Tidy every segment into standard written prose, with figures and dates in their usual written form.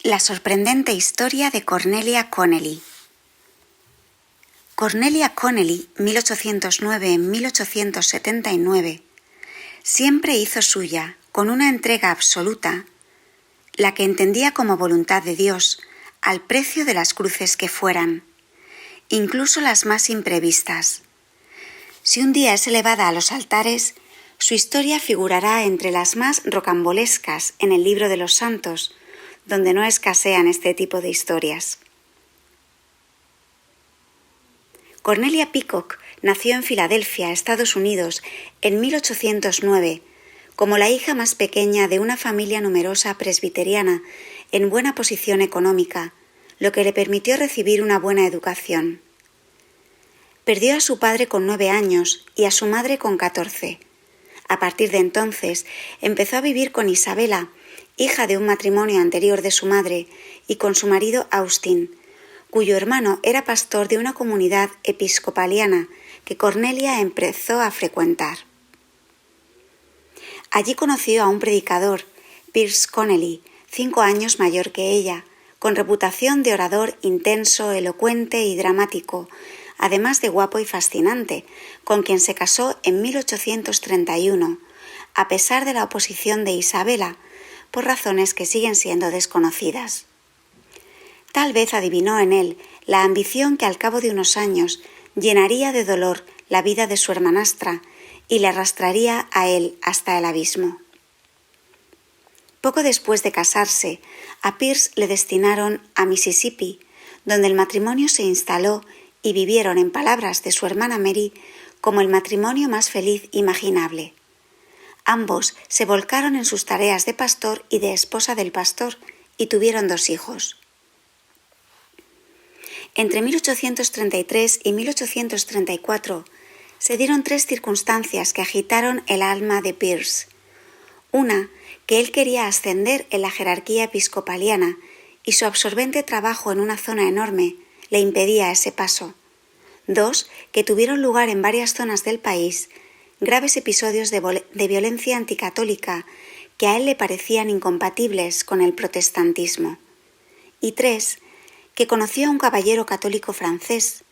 La sorprendente historia de Cornelia Connelly. Cornelia Connelly, 1809-1879, siempre hizo suya, con una entrega absoluta, la que entendía como voluntad de Dios, al precio de las cruces que fueran, incluso las más imprevistas. Si un día es elevada a los altares, su historia figurará entre las más rocambolescas en el libro de los santos, donde no escasean este tipo de historias. Cornelia Peacock nació en Filadelfia, Estados Unidos, en 1809, como la hija más pequeña de una familia numerosa presbiteriana en buena posición económica, lo que le permitió recibir una buena educación. Perdió a su padre con 9 años y a su madre con 14. A partir de entonces empezó a vivir con Isabela, hija de un matrimonio anterior de su madre, y con su marido Austin, cuyo hermano era pastor de una comunidad episcopaliana que Cornelia empezó a frecuentar. Allí conoció a un predicador, Pierce Connelly, 5 años mayor que ella, con reputación de orador intenso, elocuente y dramático, además de guapo y fascinante, con quien se casó en 1831, a pesar de la oposición de Isabela, por razones que siguen siendo desconocidas. Tal vez adivinó en él la ambición que al cabo de unos años llenaría de dolor la vida de su hermanastra y le arrastraría a él hasta el abismo. Poco después de casarse, a Pierce le destinaron a Mississippi, donde el matrimonio se instaló y vivieron, en palabras de su hermana Mary, como el matrimonio más feliz imaginable. Ambos se volcaron en sus tareas de pastor y de esposa del pastor y tuvieron 2 hijos. Entre 1833 y 1834 se dieron 3 circunstancias que agitaron el alma de Pierce. Una, que él quería ascender en la jerarquía episcopaliana y su absorbente trabajo en una zona enorme le impedía ese paso. 2, que tuvieron lugar en varias zonas del país graves episodios de violencia anticatólica que a él le parecían incompatibles con el protestantismo. Y 3, que conoció a un caballero católico francés,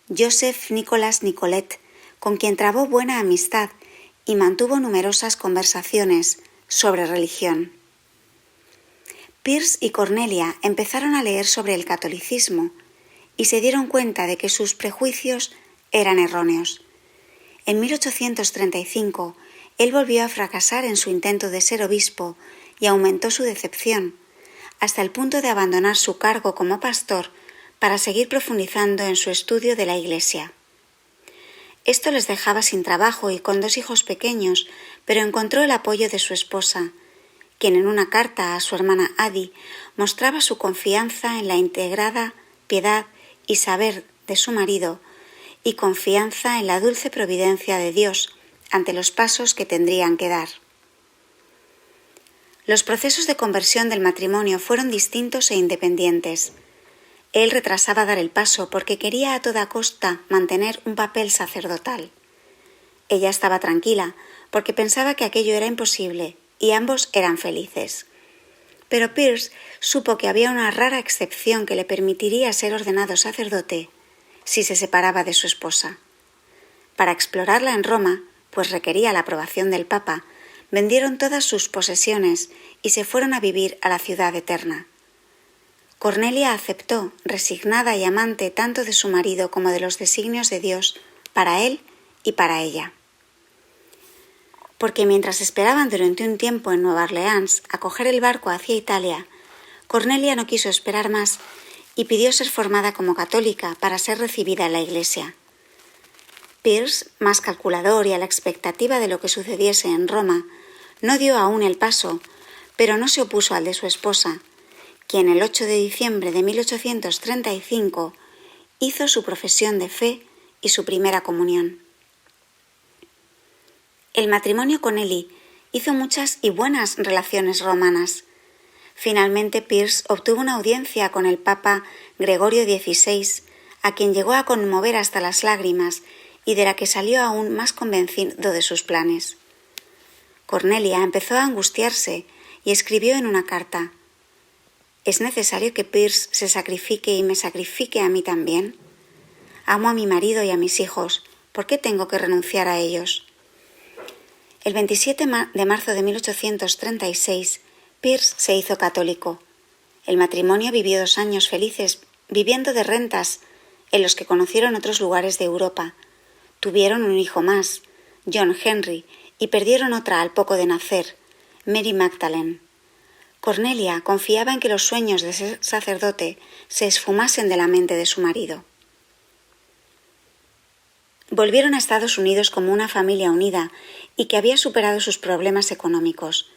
Joseph Nicolas Nicolet, con quien trabó buena amistad y mantuvo numerosas conversaciones sobre religión. Pierce y Cornelia empezaron a leer sobre el catolicismo y se dieron cuenta de que sus prejuicios eran erróneos. En 1835, él volvió a fracasar en su intento de ser obispo y aumentó su decepción, hasta el punto de abandonar su cargo como pastor para seguir profundizando en su estudio de la Iglesia. Esto les dejaba sin trabajo y con 2 hijos pequeños, pero encontró el apoyo de su esposa, quien en una carta a su hermana Addie mostraba su confianza en la integrada piedad y saber de su marido y confianza en la dulce providencia de Dios ante los pasos que tendrían que dar. Los procesos de conversión del matrimonio fueron distintos e independientes. Él retrasaba dar el paso porque quería a toda costa mantener un papel sacerdotal. Ella estaba tranquila porque pensaba que aquello era imposible y ambos eran felices. Pero Pierce supo que había una rara excepción que le permitiría ser ordenado sacerdote si se separaba de su esposa. Para explorarla en Roma, pues requería la aprobación del Papa, vendieron todas sus posesiones y se fueron a vivir a la ciudad eterna. Cornelia aceptó, resignada y amante tanto de su marido como de los designios de Dios para él y para ella. Porque mientras esperaban durante un tiempo en Nueva Orleans a coger el barco hacia Italia, Cornelia no quiso esperar más y pidió ser formada como católica para ser recibida en la Iglesia. Pierce, más calculador y a la expectativa de lo que sucediese en Roma, no dio aún el paso, pero no se opuso al de su esposa, quien el 8 de diciembre de 1835 hizo su profesión de fe y su primera comunión. El matrimonio Connelly hizo muchas y buenas relaciones romanas. Finalmente Pierce obtuvo una audiencia con el Papa Gregorio XVI, a quien llegó a conmover hasta las lágrimas y de la que salió aún más convencido de sus planes. Cornelia empezó a angustiarse y escribió en una carta: ¿Es necesario que Pierce se sacrifique y me sacrifique a mí también? Amo a mi marido y a mis hijos. ¿Por qué tengo que renunciar a ellos? El 27 de marzo de 1836, Pierce se hizo católico. El matrimonio vivió 2 años felices, viviendo de rentas, en los que conocieron otros lugares de Europa. Tuvieron un hijo más, John Henry, y perdieron otra al poco de nacer, Mary Magdalene. Cornelia confiaba en que los sueños de ser sacerdote se esfumasen de la mente de su marido. Volvieron a Estados Unidos como una familia unida y que había superado sus problemas económicos.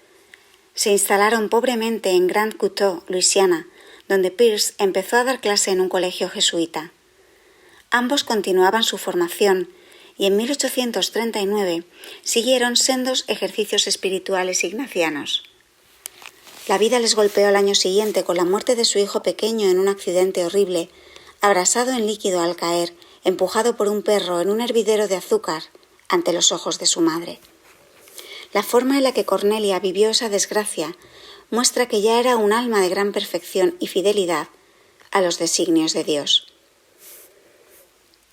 Se instalaron pobremente en Grand Couteau, Luisiana, donde Pierce empezó a dar clase en un colegio jesuita. Ambos continuaban su formación y en 1839 siguieron sendos ejercicios espirituales ignacianos. La vida les golpeó al año siguiente con la muerte de su hijo pequeño en un accidente horrible, abrasado en líquido al caer, empujado por un perro en un hervidero de azúcar ante los ojos de su madre. La forma en la que Cornelia vivió esa desgracia muestra que ya era un alma de gran perfección y fidelidad a los designios de Dios.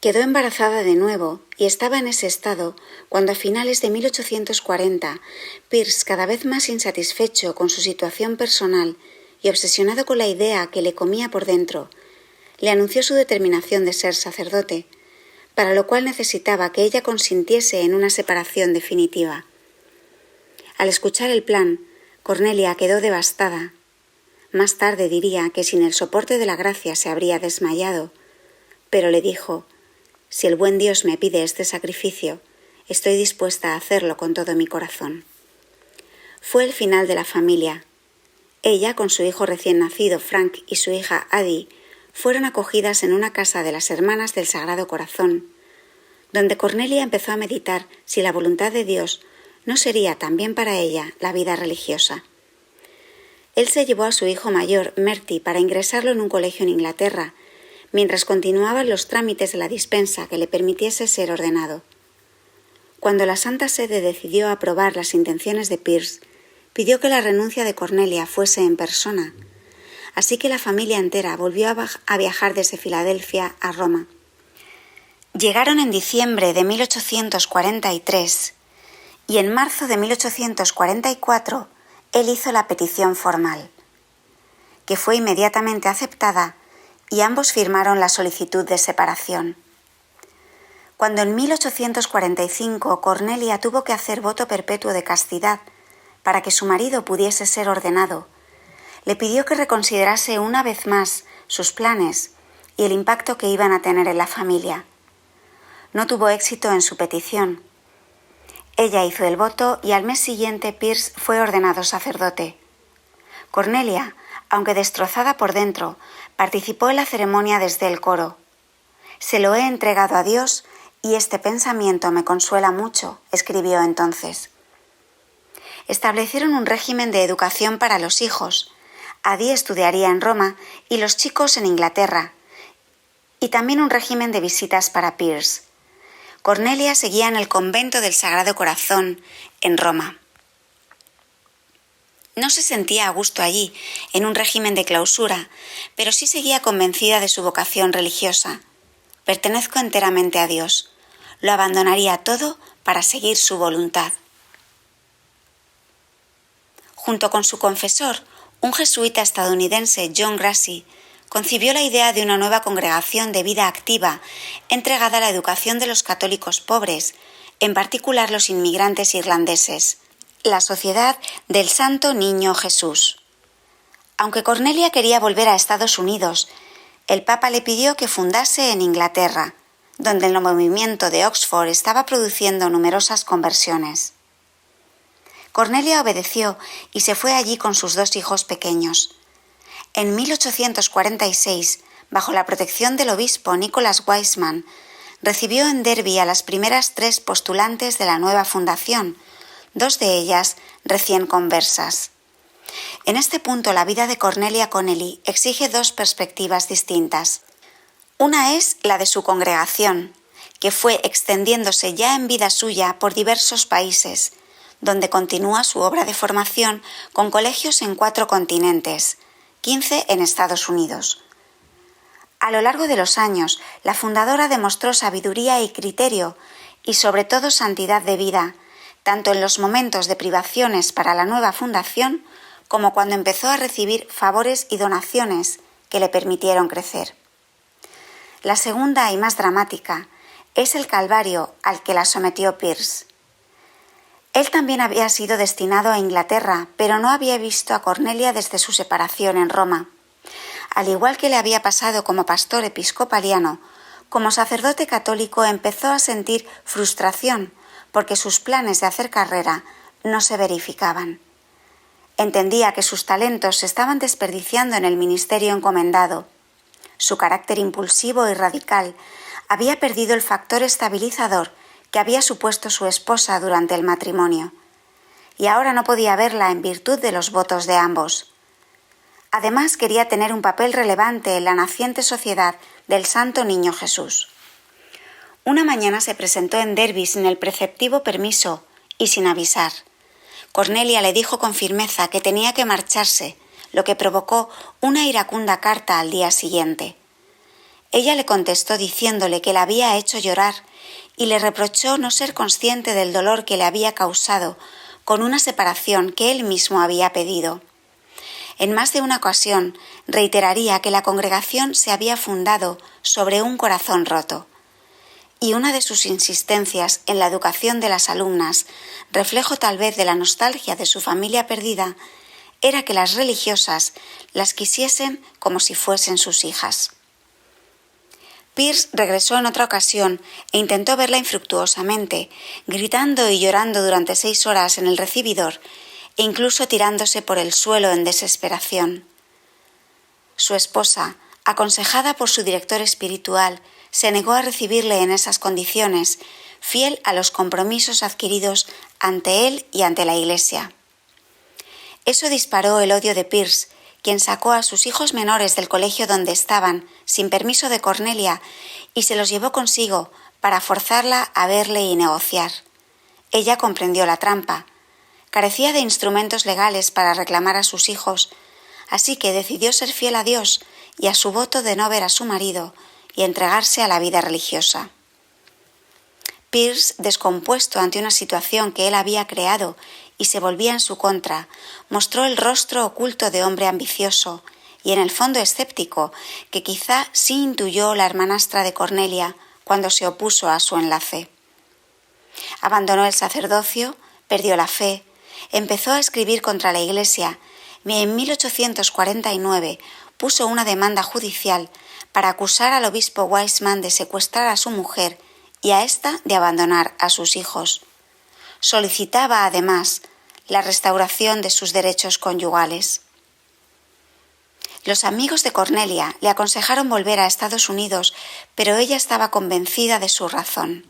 Quedó embarazada de nuevo y estaba en ese estado cuando a finales de 1840, Pierce, cada vez más insatisfecho con su situación personal y obsesionado con la idea que le comía por dentro, le anunció su determinación de ser sacerdote, para lo cual necesitaba que ella consintiese en una separación definitiva. Al escuchar el plan, Cornelia quedó devastada. Más tarde diría que sin el soporte de la gracia se habría desmayado, pero le dijo: «Si el buen Dios me pide este sacrificio, estoy dispuesta a hacerlo con todo mi corazón». Fue el final de la familia. Ella, con su hijo recién nacido, Frank, y su hija, Addie, fueron acogidas en una casa de las Hermanas del Sagrado Corazón, donde Cornelia empezó a meditar si la voluntad de Dios no sería también para ella la vida religiosa. Él se llevó a su hijo mayor, Merty, para ingresarlo en un colegio en Inglaterra, mientras continuaban los trámites de la dispensa que le permitiese ser ordenado. Cuando la Santa Sede decidió aprobar las intenciones de Pierce, pidió que la renuncia de Cornelia fuese en persona, así que la familia entera volvió a viajar desde Filadelfia a Roma. Llegaron en diciembre de 1843 y en marzo de 1844 él hizo la petición formal, que fue inmediatamente aceptada y ambos firmaron la solicitud de separación. Cuando en 1845 Cornelia tuvo que hacer voto perpetuo de castidad para que su marido pudiese ser ordenado, le pidió que reconsiderase una vez más sus planes y el impacto que iban a tener en la familia. No tuvo éxito en su petición. Ella hizo el voto y al mes siguiente Pierce fue ordenado sacerdote. Cornelia, aunque destrozada por dentro, participó en la ceremonia desde el coro. «Se lo he entregado a Dios y este pensamiento me consuela mucho», escribió entonces. Establecieron un régimen de educación para los hijos. Addie estudiaría en Roma y los chicos en Inglaterra, y también un régimen de visitas para Pierce. Cornelia seguía en el convento del Sagrado Corazón, en Roma. No se sentía a gusto allí, en un régimen de clausura, pero sí seguía convencida de su vocación religiosa. «Pertenezco enteramente a Dios. Lo abandonaría todo para seguir su voluntad». Junto con su confesor, un jesuita estadounidense, John Grassi, concibió la idea de una nueva congregación de vida activa entregada a la educación de los católicos pobres, en particular los inmigrantes irlandeses, la Sociedad del Santo Niño Jesús. Aunque Cornelia quería volver a Estados Unidos, el Papa le pidió que fundase en Inglaterra, donde el movimiento de Oxford estaba produciendo numerosas conversiones. Cornelia obedeció y se fue allí con sus 2 hijos pequeños. En 1846, bajo la protección del obispo Nicholas Wiseman, recibió en Derby a las primeras 3 postulantes de la nueva fundación, 2 de ellas recién conversas. En este punto la vida de Cornelia Connelly exige 2 perspectivas distintas. Una es la de su congregación, que fue extendiéndose ya en vida suya por diversos países, donde continúa su obra de formación con colegios en 4 continentes, 15 en Estados Unidos. A lo largo de los años, la fundadora demostró sabiduría y criterio y sobre todo santidad de vida, tanto en los momentos de privaciones para la nueva fundación como cuando empezó a recibir favores y donaciones que le permitieron crecer. La segunda y más dramática es el calvario al que la sometió Pearse. Él también había sido destinado a Inglaterra, pero no había visto a Cornelia desde su separación en Roma. Al igual que le había pasado como pastor episcopaliano, como sacerdote católico empezó a sentir frustración porque sus planes de hacer carrera no se verificaban. Entendía que sus talentos se estaban desperdiciando en el ministerio encomendado. Su carácter impulsivo y radical había perdido el factor estabilizador que había supuesto su esposa durante el matrimonio, y ahora no podía verla en virtud de los votos de ambos. Además, quería tener un papel relevante en la naciente sociedad del Santo Niño Jesús. Una mañana se presentó en Derby sin el preceptivo permiso y sin avisar. Cornelia le dijo con firmeza que tenía que marcharse, lo que provocó una iracunda carta al día siguiente. Ella le contestó diciéndole que la había hecho llorar y le reprochó no ser consciente del dolor que le había causado con una separación que él mismo había pedido. En más de una ocasión reiteraría que la congregación se había fundado sobre un corazón roto. Y una de sus insistencias en la educación de las alumnas, reflejo tal vez de la nostalgia de su familia perdida, era que las religiosas las quisiesen como si fuesen sus hijas. Pearse regresó en otra ocasión e intentó verla infructuosamente, gritando y llorando durante 6 horas en el recibidor e incluso tirándose por el suelo en desesperación. Su esposa, aconsejada por su director espiritual, se negó a recibirle en esas condiciones, fiel a los compromisos adquiridos ante él y ante la Iglesia. Eso disparó el odio de Pearse, quien sacó a sus hijos menores del colegio donde estaban, sin permiso de Cornelia, y se los llevó consigo para forzarla a verle y negociar. Ella comprendió la trampa. Carecía de instrumentos legales para reclamar a sus hijos, así que decidió ser fiel a Dios y a su voto de no ver a su marido y entregarse a la vida religiosa. Pearse, descompuesto ante una situación que él había creado y se volvía en su contra, mostró el rostro oculto de hombre ambicioso y en el fondo escéptico que quizá sí intuyó la hermanastra de Cornelia cuando se opuso a su enlace. Abandonó el sacerdocio, perdió la fe, empezó a escribir contra la Iglesia y en 1849 puso una demanda judicial para acusar al obispo Wiseman de secuestrar a su mujer y a ésta de abandonar a sus hijos. Solicitaba, además, la restauración de sus derechos conyugales. Los amigos de Cornelia le aconsejaron volver a Estados Unidos, pero ella estaba convencida de su razón.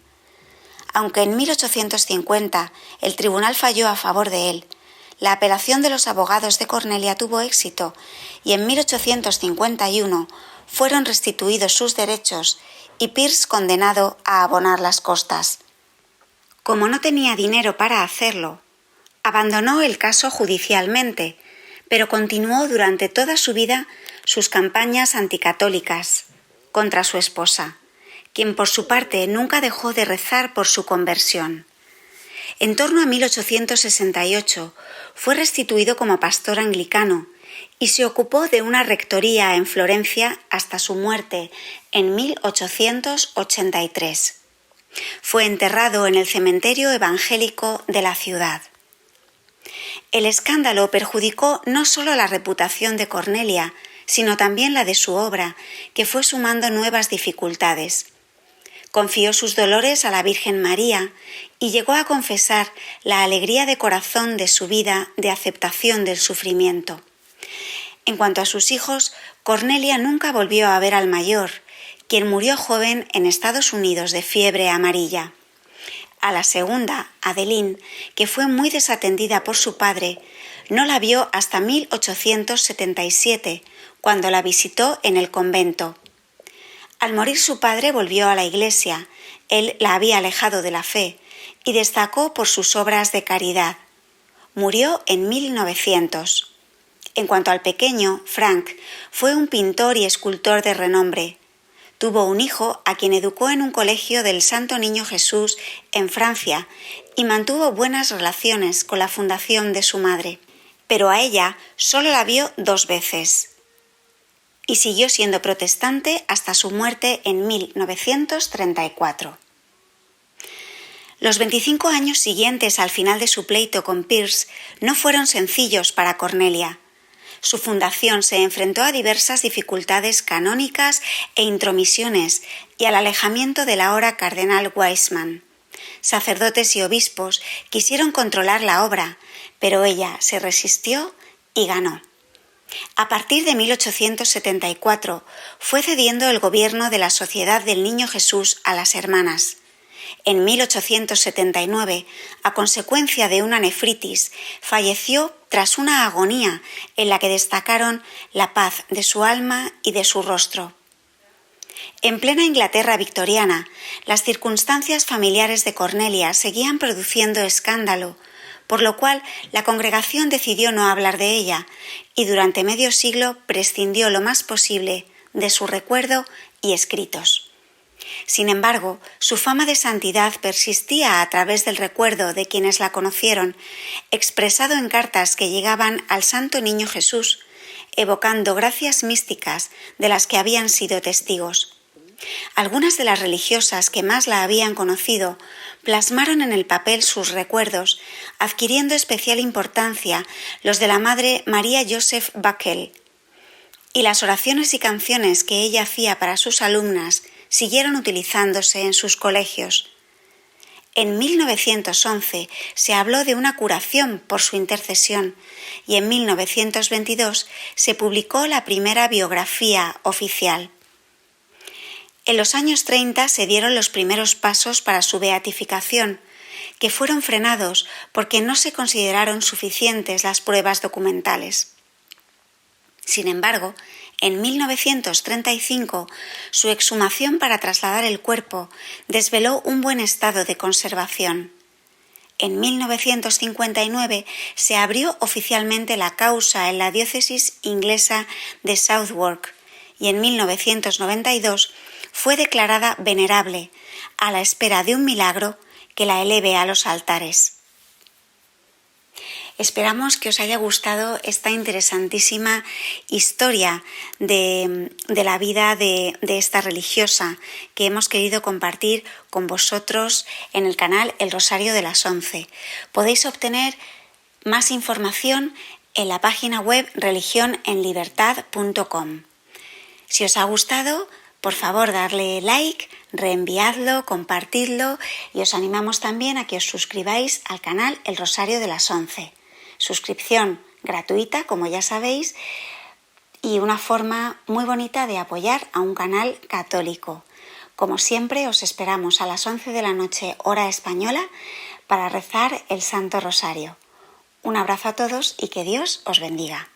Aunque en 1850 el tribunal falló a favor de él, la apelación de los abogados de Cornelia tuvo éxito y en 1851 fueron restituidos sus derechos y Pearse condenado a abonar las costas. Como no tenía dinero para hacerlo, abandonó el caso judicialmente, pero continuó durante toda su vida sus campañas anticatólicas contra su esposa, quien por su parte nunca dejó de rezar por su conversión. En torno a 1868 fue restituido como pastor anglicano y se ocupó de una rectoría en Florencia hasta su muerte en 1883. Fue enterrado en el cementerio evangélico de la ciudad. El escándalo perjudicó no solo la reputación de Cornelia, sino también la de su obra, que fue sumando nuevas dificultades. Confió sus dolores a la Virgen María y llegó a confesar la alegría de corazón de su vida de aceptación del sufrimiento. En cuanto a sus hijos, Cornelia nunca volvió a ver al mayor, quien murió joven en Estados Unidos de fiebre amarilla. A la segunda, Adeline, que fue muy desatendida por su padre, no la vio hasta 1877, cuando la visitó en el convento. Al morir su padre volvió a la Iglesia, él la había alejado de la fe, y destacó por sus obras de caridad. Murió en 1900. En cuanto al pequeño, Frank, fue un pintor y escultor de renombre. Tuvo un hijo a quien educó en un colegio del Santo Niño Jesús en Francia y mantuvo buenas relaciones con la fundación de su madre. Pero a ella solo la vio 2 veces y siguió siendo protestante hasta su muerte en 1934. Los 25 años siguientes al final de su pleito con Peirce no fueron sencillos para Cornelia. Su fundación se enfrentó a diversas dificultades canónicas e intromisiones y al alejamiento del ahora cardenal Wiseman. Sacerdotes y obispos quisieron controlar la obra, pero ella se resistió y ganó. A partir de 1874 fue cediendo el gobierno de la Sociedad del Niño Jesús a las hermanas. En 1879, a consecuencia de una nefritis, falleció tras una agonía en la que destacaron la paz de su alma y de su rostro. En plena Inglaterra victoriana, las circunstancias familiares de Cornelia seguían produciendo escándalo, por lo cual la congregación decidió no hablar de ella y durante medio siglo prescindió lo más posible de su recuerdo y escritos. Sin embargo, su fama de santidad persistía a través del recuerdo de quienes la conocieron, expresado en cartas que llegaban al Santo Niño Jesús, evocando gracias místicas de las que habían sido testigos. Algunas de las religiosas que más la habían conocido plasmaron en el papel sus recuerdos, adquiriendo especial importancia los de la Madre María Joseph Buckle, y las oraciones y canciones que ella hacía para sus alumnas siguieron utilizándose en sus colegios. En 1911 se habló de una curación por su intercesión y en 1922 se publicó la primera biografía oficial. En los años 30 se dieron los primeros pasos para su beatificación, que fueron frenados porque no se consideraron suficientes las pruebas documentales. Sin embargo, en 1935, su exhumación para trasladar el cuerpo desveló un buen estado de conservación. En 1959 se abrió oficialmente la causa en la diócesis inglesa de Southwark y en 1992 fue declarada venerable, a la espera de un milagro que la eleve a los altares. Esperamos que os haya gustado esta interesantísima historia de la vida de esta religiosa que hemos querido compartir con vosotros en el canal El Rosario de las 11. Podéis obtener más información en la página web religionenlibertad.com. Si os ha gustado, por favor, darle like, reenviadlo, compartidlo y os animamos también a que os suscribáis al canal El Rosario de las 11. Suscripción gratuita, como ya sabéis, y una forma muy bonita de apoyar a un canal católico. Como siempre, os esperamos a las 11 de la noche, hora española, para rezar el Santo Rosario. Un abrazo a todos y que Dios os bendiga.